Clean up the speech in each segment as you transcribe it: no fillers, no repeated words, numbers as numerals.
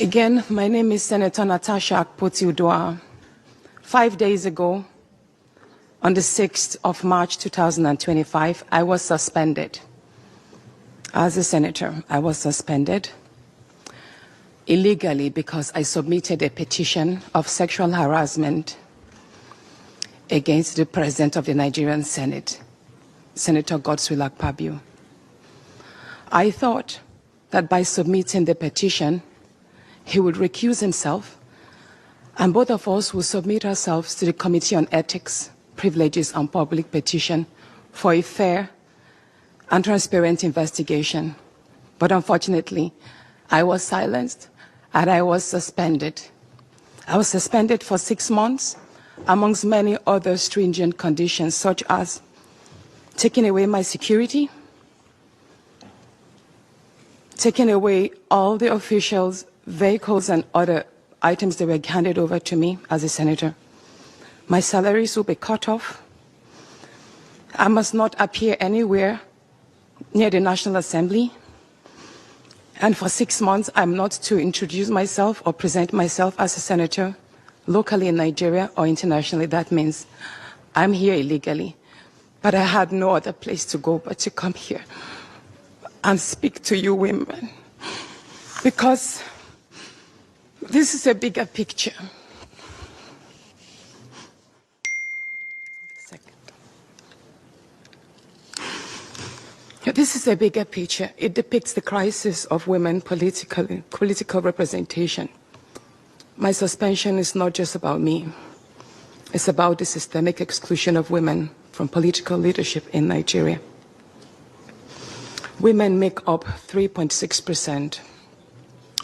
Again, my name is Senator Natasha Akpabio. 5 days ago, on the 6th of March 2025, I was suspended. As a senator, I was suspended illegally because I submitted a petition of sexual harassment against the President of the Nigerian Senate, Senator Akpabio. I thought that by submitting the petition, he would recuse himself, and both of us will submit ourselves to the Committee on Ethics, Privileges and Public Petition for a fair and transparent investigation. But unfortunately, I was silenced and I was suspended. I was suspended for 6 months, amongst many other stringent conditions, such as taking away my security, taking away all the officials' vehicles and other items that were handed over to me as a senator. My salaries will be cut off. I must not appear anywhere near the National Assembly. And for 6 months, I'm not to introduce myself or present myself as a senator locally in Nigeria or internationally. That means I'm here illegally. But I had no other place to go but to come here and speak to you women. Because this is a bigger picture. This is a bigger picture. It depicts the crisis of women political representation. My suspension is not just about me. It's about the systemic exclusion of women from political leadership in Nigeria. Women make up 3.6%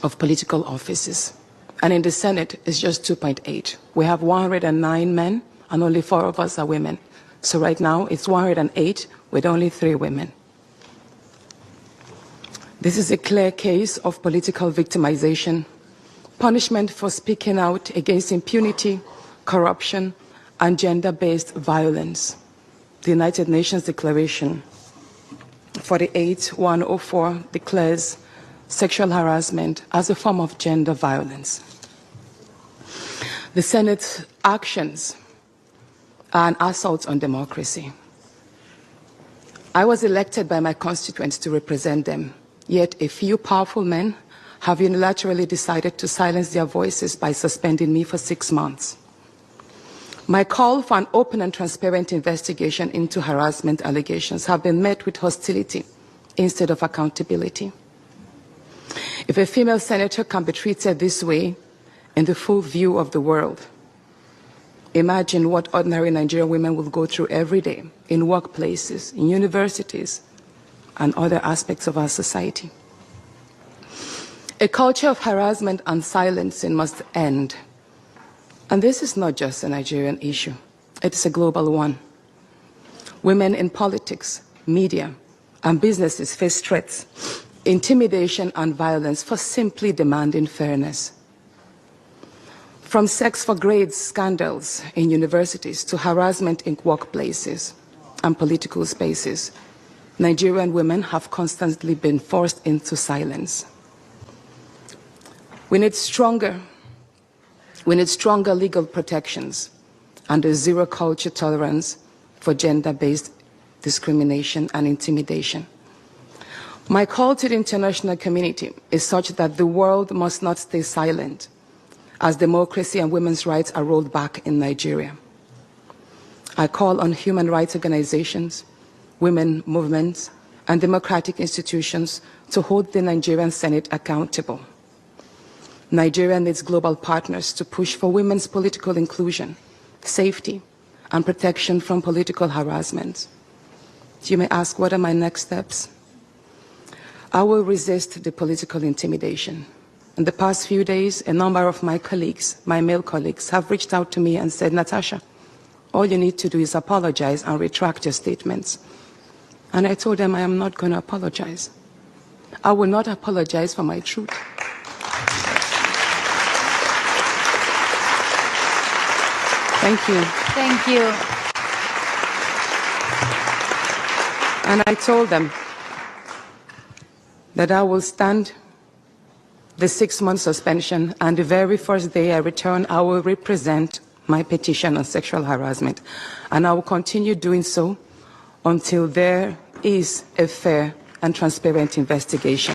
of political offices. And in the Senate, it's just 2.8. We have 109 men, and only 4 of us are women. So right now, it's 108 with only 3 women. This is a clear case of political victimization, punishment for speaking out against impunity, corruption, and gender-based violence. The United Nations Declaration 48/104 declares sexual harassment as a form of gender violence. The Senate's actions are an assault on democracy. I was elected by my constituents to represent them, yet a few powerful men have unilaterally decided to silence their voices by suspending me for 6 months. My call for an open and transparent investigation into harassment allegations have been met with hostility instead of accountability. If a female senator can be treated this way in the full view of the world, imagine what ordinary Nigerian women will go through every day in workplaces, in universities, and other aspects of our society. A culture of harassment and silencing must end. And this is not just a Nigerian issue. It is a global one. Women in politics, media, and businesses face threats, intimidation, and violence for simply demanding fairness. From sex for grades scandals in universities to harassment in workplaces and political spaces, Nigerian women have constantly been forced into silence. We need stronger legal protections and a zero culture tolerance for gender-based discrimination and intimidation. My call to the international community is such that the world must not stay silent as democracy and women's rights are rolled back in Nigeria. I call on human rights organizations, women movements, and democratic institutions to hold the Nigerian Senate accountable. Nigeria needs global partners to push for women's political inclusion, safety, and protection from political harassment. You may ask, what are my next steps? I will resist the political intimidation. In the past few days, a number of my colleagues, my male colleagues, have reached out to me and said, Natasha, all you need to do is apologize and retract your statements. And I told them I am not going to apologize. I will not apologize for my truth. Thank you. Thank you. And I told them that I will stand the 6-month suspension, and the very first day I return, I will represent my petition on sexual harassment. And I will continue doing so until there is a fair and transparent investigation.